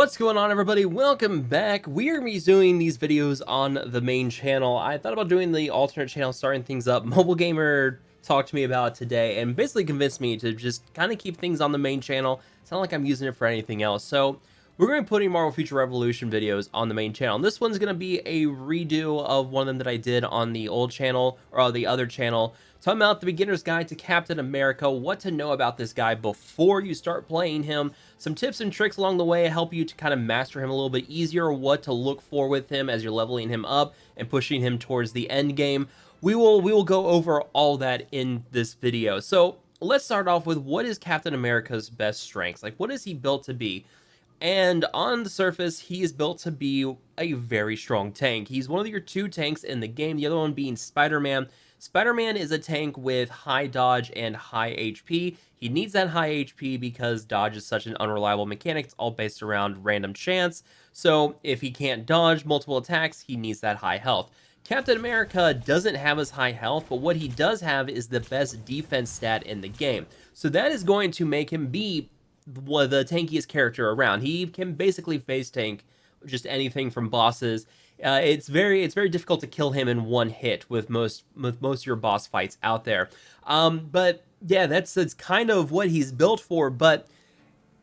What's going on, everybody? Welcome back. We are going to be doing these videos on the main channel. I thought about doing the alternate channel, starting things up. Mobile Gamer talked to me about it today and basically convinced me to just kind of keep things on the main channel. It's not like I'm using it for anything else. So we're going to be putting Marvel Future Revolution videos on the main channel. And this one's going to be a redo of one of them that I did on the old channel, or the other channel. Talking about the beginner's guide to Captain America, what to know about this guy before you start playing him, some tips and tricks along the way help you to kind of master him a little bit easier, what to look for with him as you're leveling him up and pushing him towards the end game. We will go over all that in this video. So let's start off with, what is Captain America's best strengths? Like, what is he built to be? And on the surface, he is built to be a very strong tank. He's one of your two tanks in the game, the other one being Spider-Man. Spider-Man is a tank with high dodge and high HP. He needs that high HP because dodge is such an unreliable mechanic. It's all based around random chance. So if he can't dodge multiple attacks, he needs that high health. Captain America doesn't have as high health, but what he does have is the best defense stat in the game. So that is going to make him be the tankiest character around. He can basically face tank just anything from bosses. It's very difficult to kill him in one hit with most of your boss fights out there. But yeah, that's kind of what he's built for. But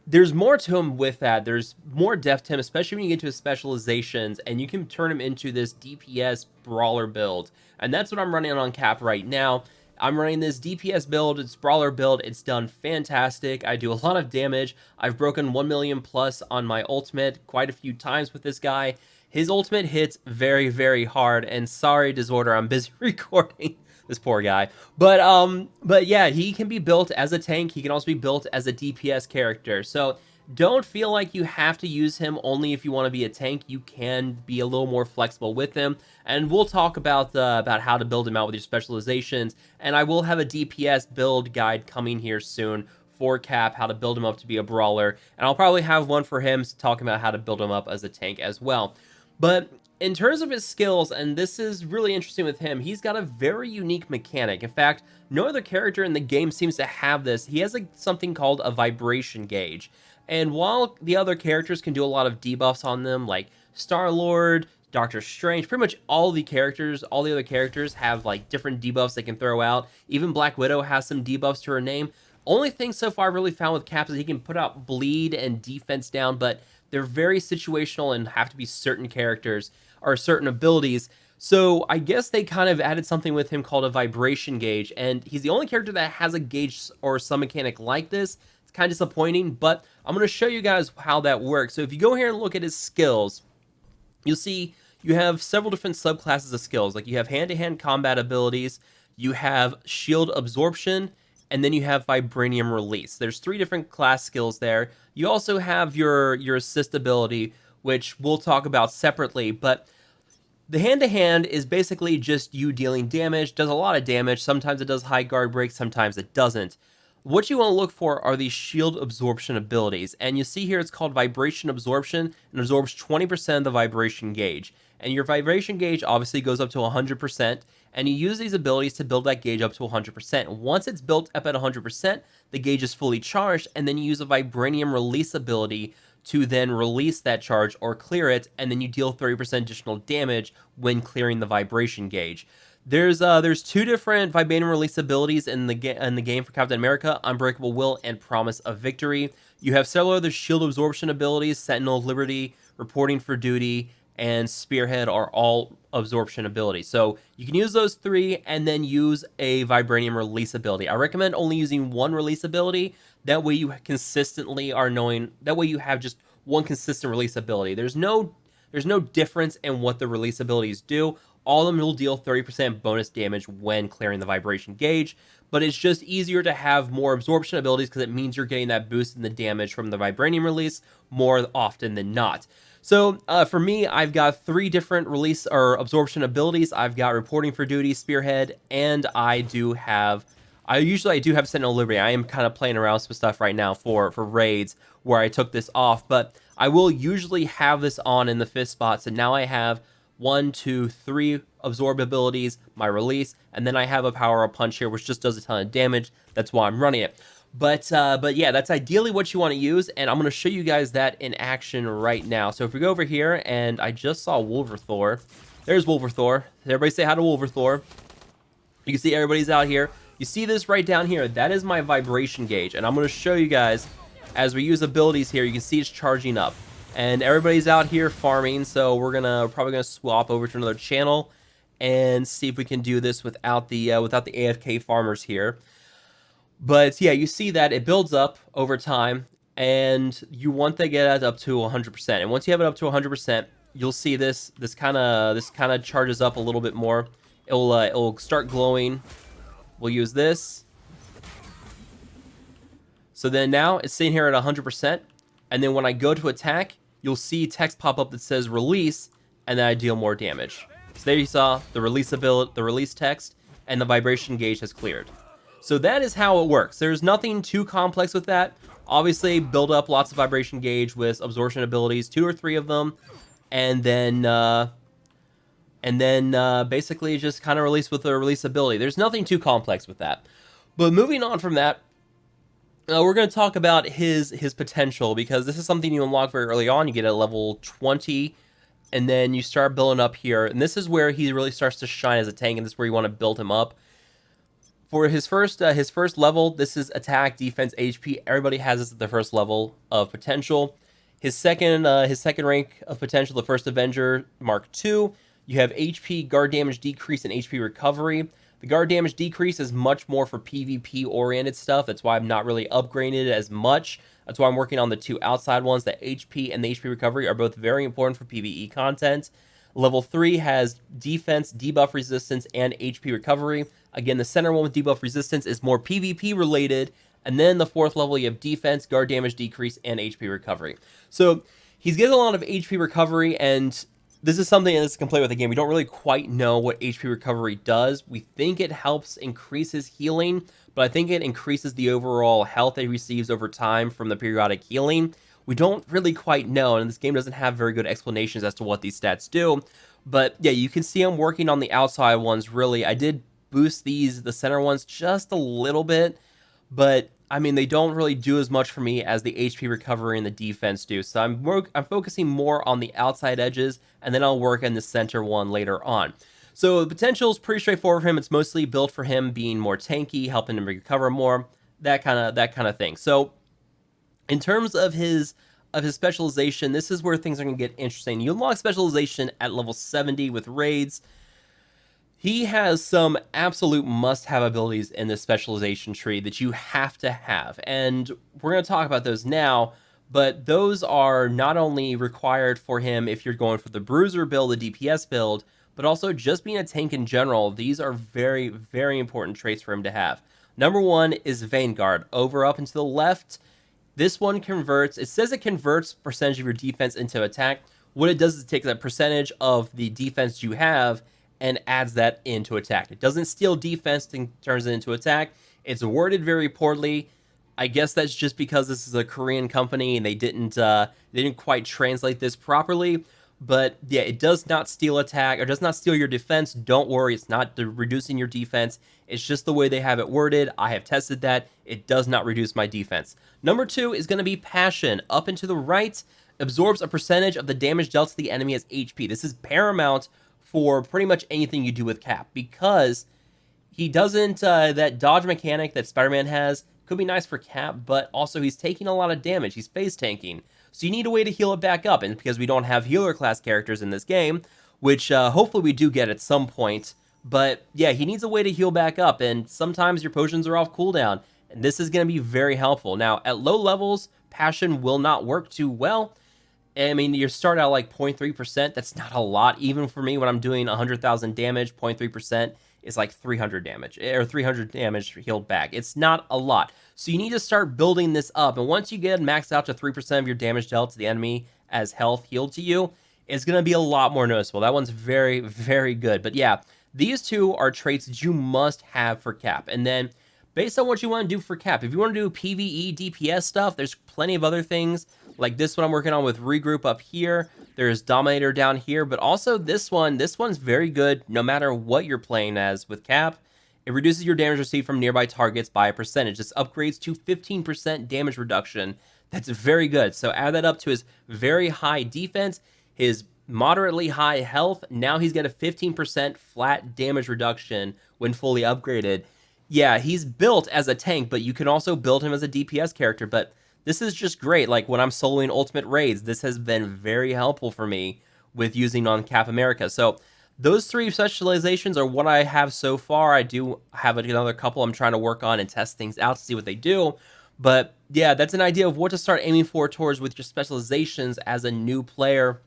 there's more to him with that. There's more depth to him, especially when you get to his specializations, and you can turn him into this DPS brawler build. And that's what I'm running on Cap right now. I'm running this DPS build, it's brawler build, it's done fantastic. I do a lot of damage. I've broken 1 million plus on my ultimate quite a few times with this guy. His ultimate hits very hard, and sorry, Disorder, I'm busy recording. This poor guy. But yeah, he can be built as a tank. He can also be built as a DPS character. So don't feel like you have to use him only if you want to be a tank. You can be a little more flexible with him, and we'll talk about how to build him out with your specializations. And I will have a DPS build guide coming here soon for Cap, how to build him up to be a brawler, and I'll probably have one for him talking about how to build him up as a tank as well. But in terms of his skills, and this is really interesting with him, he's got a very unique mechanic. In fact, no other character in the game seems to have this. He has something called a vibration gauge. And while the other characters can do a lot of debuffs on them, like Star-Lord, Doctor Strange, pretty much all the other characters have like different debuffs they can throw out. Even Black Widow has some debuffs to her name. Only thing so far I've really found with Cap is he can put out bleed and defense down, but they're very situational and have to be certain characters or certain abilities. So I guess they kind of added something with him called a vibration gauge, and he's the only character that has a gauge or some mechanic like this. It's kind of disappointing, but I'm going to show you guys how that works. So if you go here and look at his skills, you'll see you have several different subclasses of skills. Like you have hand-to-hand combat abilities, you have shield absorption, and then you have vibranium release. There's 3 different class skills there. You also have your assist ability, which we'll talk about separately, but the hand-to-hand is basically just you dealing damage, does a lot of damage. Sometimes it does high guard break, sometimes it doesn't. What you want to look for are these shield absorption abilities, and you see here it's called vibration absorption, and absorbs 20% of the vibration gauge. And your vibration gauge obviously goes up to 100%, and you use these abilities to build that gauge up to 100%. Once it's built up at 100%, the gauge is fully charged, and then you use a vibranium release ability to then release that charge or clear it, and then you deal 30% additional damage when clearing the vibration gauge. There's 2 different vibranium release abilities in the game for Captain America: Unbreakable Will and Promise of Victory. You have several other shield absorption abilities: Sentinel of Liberty, Reporting for Duty, and Spearhead are all absorption abilities. So you can use those 3 and then use a vibranium release ability. I recommend only using one release ability. That way you consistently are knowing, that way you have just one consistent release ability. There's no difference in what the release abilities do. All of them will deal 30% bonus damage when clearing the vibration gauge, but it's just easier to have more absorption abilities because it means you're getting that boost in the damage from the vibranium release more often than not. So for me, I've got 3 different release or absorption abilities. I've got Reporting for Duty, Spearhead, and I do have Sentinel of Liberty. I am kind of playing around with some stuff right now for raids where I took this off, but I will usually have this on in the 5th spot. So now I have 1, 2, 3 absorb abilities, my release, and then I have a power up punch here, which just does a ton of damage. That's why I'm running it. But yeah, that's ideally what you want to use, and I'm going to show you guys that in action right now. So if we go over here, and I just saw Wolverthor. There's Wolverthor. Everybody say hi to Wolverthor. You can see everybody's out here. You see this right down here. That is my vibration gauge, and I'm going to show you guys as we use abilities here. You can see it's charging up, and everybody's out here farming. So we're probably gonna swap over to another channel and see if we can do this without the AFK farmers here. But yeah, you see that it builds up over time, and you want to get it up to 100%. And once you have it up to 100%, you'll see this kind of charges up a little bit more. It'll start glowing. We'll use this. So then now it's sitting here at 100%, and then when I go to attack, you'll see text pop up that says release, and then I deal more damage. So there you saw the release ability, the release text, and the vibration gauge has cleared. So that is how it works. There's nothing too complex with that. Obviously, build up lots of vibration gauge with absorption abilities, 2 or 3 of them, and then basically just kind of release with the release ability. There's nothing too complex with that. But moving on from that, we're going to talk about his potential, because this is something you unlock very early on. You get at level 20, and then you start building up here. And this is where he really starts to shine as a tank, and this is where you want to build him up. For his first level, this is attack, defense, HP. Everybody has this at the first level of potential. His second rank of potential, the first Avenger Mark II, you have HP, guard damage decrease, and HP recovery. The guard damage decrease is much more for PvP oriented stuff. That's why I'm not really upgrading it as much. That's why I'm working on the 2 outside ones. The HP and the HP recovery are both very important for PvE content. Level 3 has defense, debuff resistance, and HP recovery. Again, the center one with debuff resistance is more PvP related. And then the 4th level, you have defense, guard damage decrease, and HP recovery. So he's getting a lot of HP recovery, and this is something that's can play with the game. We don't really quite know what HP recovery does. We think it helps increase his healing, but I think it increases the overall health that he receives over time from the periodic healing. We don't really quite know, and this game doesn't have very good explanations as to what these stats do. But yeah, you can see I'm working on the outside ones, really. I did boost the center ones just a little bit, but I mean, they don't really do as much for me as the HP recovery and the defense do. So I'm focusing more on the outside edges, and then I'll work on the center one later on. So the potential is pretty straightforward for him. It's mostly built for him being more tanky, helping him recover more, that kind of thing. So in terms of his specialization, this is where things are going to get interesting. You unlock specialization at level 70 with raids. He has some absolute must-have abilities in this specialization tree that you have to have, and we're going to talk about those now, but those are not only required for him if you're going for the bruiser build, the DPS build, but also just being a tank in general. These are very, very important traits for him to have. Number 1 is Vanguard. Over up and to the left, this one converts, it says it converts percentage of your defense into attack. What it does is it takes a percentage of the defense you have and adds that into attack. It doesn't steal defense and turns it into attack. It's worded very poorly. I guess that's just because this is a Korean company and they didn't quite translate this properly. But yeah, it does not steal attack, or does not steal your defense. Don't worry, it's not reducing your defense. It's just the way they have it worded. I have tested that. It does not reduce my defense. Number 2 is going to be Passion. Up and to the right, absorbs a percentage of the damage dealt to the enemy as HP. This is paramount for pretty much anything you do with Cap, because he doesn't, that dodge mechanic that Spider-Man has could be nice for Cap, but also he's taking a lot of damage. He's phase tanking. So you need a way to heal it back up, and because we don't have healer class characters in this game, which hopefully we do get at some point, but yeah, he needs a way to heal back up, and sometimes your potions are off cooldown, and this is going to be very helpful. Now, at low levels, Passion will not work too well. I mean, you start out like 0.3%. That's not a lot. Even for me, when I'm doing 100,000 damage, 0.3% is like 300 damage, or 300 damage healed back. It's not a lot. So you need to start building this up. And once you get maxed out to 3% of your damage dealt to the enemy as health healed to you, it's going to be a lot more noticeable. That one's very, very good. But yeah, these 2 are traits that you must have for Cap. And then based on what you want to do for Cap, if you want to do PvE, DPS stuff, there's plenty of other things. Like this one I'm working on with Regroup up here. There's Dominator down here, but also this one's very good no matter what you're playing as with Cap. It It reduces your damage received from nearby targets by a percentage. This upgrades to 15% damage reduction. That's very good. So add that up to his very high defense, his moderately high health. Now he's got a 15% flat damage reduction when fully upgraded. Yeah, he's built as a tank, but you can also build him as a DPS character. But this is just great. Like when I'm soloing ultimate raids, this has been very helpful for me with using on Cap America. So those 3 specializations are what I have so far. I do have another couple I'm trying to work on and test things out to see what they do. But yeah, that's an idea of what to start aiming for towards with your specializations as a new player.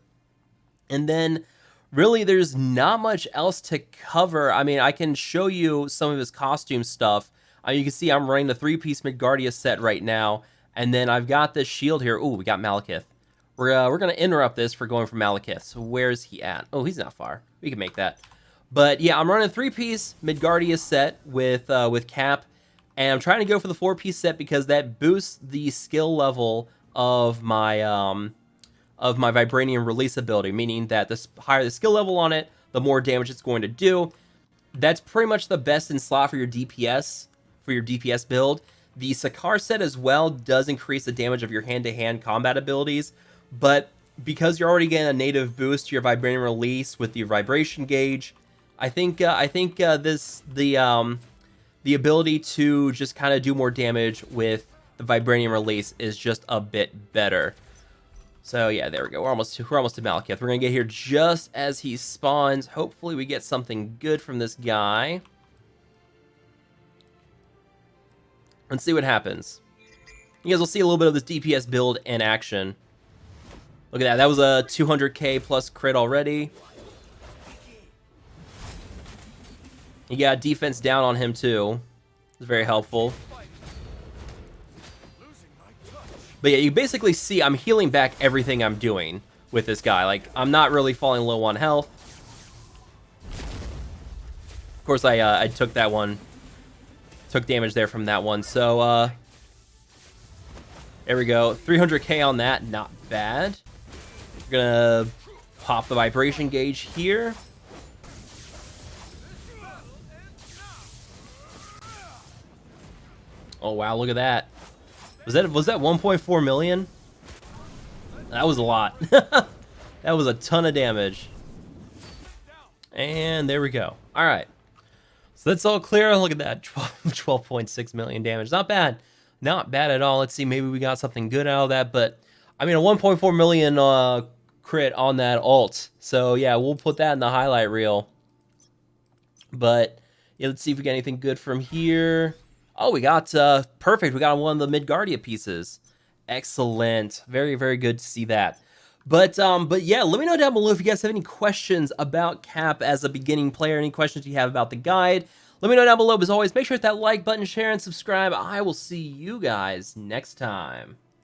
And then really there's not much else to cover. I mean, I can show you some of his costume stuff. You can see I'm running the 3-piece Midgardia set right now. And then I've got this shield here. Ooh, we got Malekith. We're going to interrupt this for going for Malekith. So where's he at? Oh, he's not far. We can make that. But yeah, I'm running a 3-piece Midgardia set with Cap. And I'm trying to go for the 4-piece set because that boosts the skill level of my Vibranium release ability, meaning that the higher the skill level on it, the more damage it's going to do. That's pretty much the best in slot for your DPS build. The Sakaar set as well does increase the damage of your hand-to-hand combat abilities, but because you're already getting a native boost to your Vibranium release with the vibration gauge, I think the ability to just kind of do more damage with the Vibranium release is just a bit better. So yeah, there we go. We're almost to Malekith. We're gonna get here just as he spawns. Hopefully we get something good from this guy. Let's see what happens. You guys will see a little bit of this DPS build in action. Look at that. That was a 200k plus crit already. You got defense down on him too. It's very helpful. But yeah, you basically see I'm healing back everything I'm doing with this guy. Like, I'm not really falling low on health. Of course, I took that one. Took damage there from that one. So, there we go. 300k on that. Not bad. We're gonna pop the vibration gauge here. Oh, wow. Look at that. Was that 1.4 million? That was a lot. That was a ton of damage. And there we go. All right. So that's all clear. Look at that. 12.6 million damage. Not bad. Not bad at all. Let's see. Maybe we got something good out of that. But, I mean, a 1.4 million crit on that ult. So, yeah, we'll put that in the highlight reel. But, yeah, let's see if we get anything good from here. Oh, we got, perfect. We got one of the Midgardia pieces. Excellent. Very, very good to see that. But yeah, let me know down below if you guys have any questions about Cap as a beginning player, any questions you have about the guide. Let me know down below. As always, make sure to hit that like button, share, and subscribe. I will see you guys next time.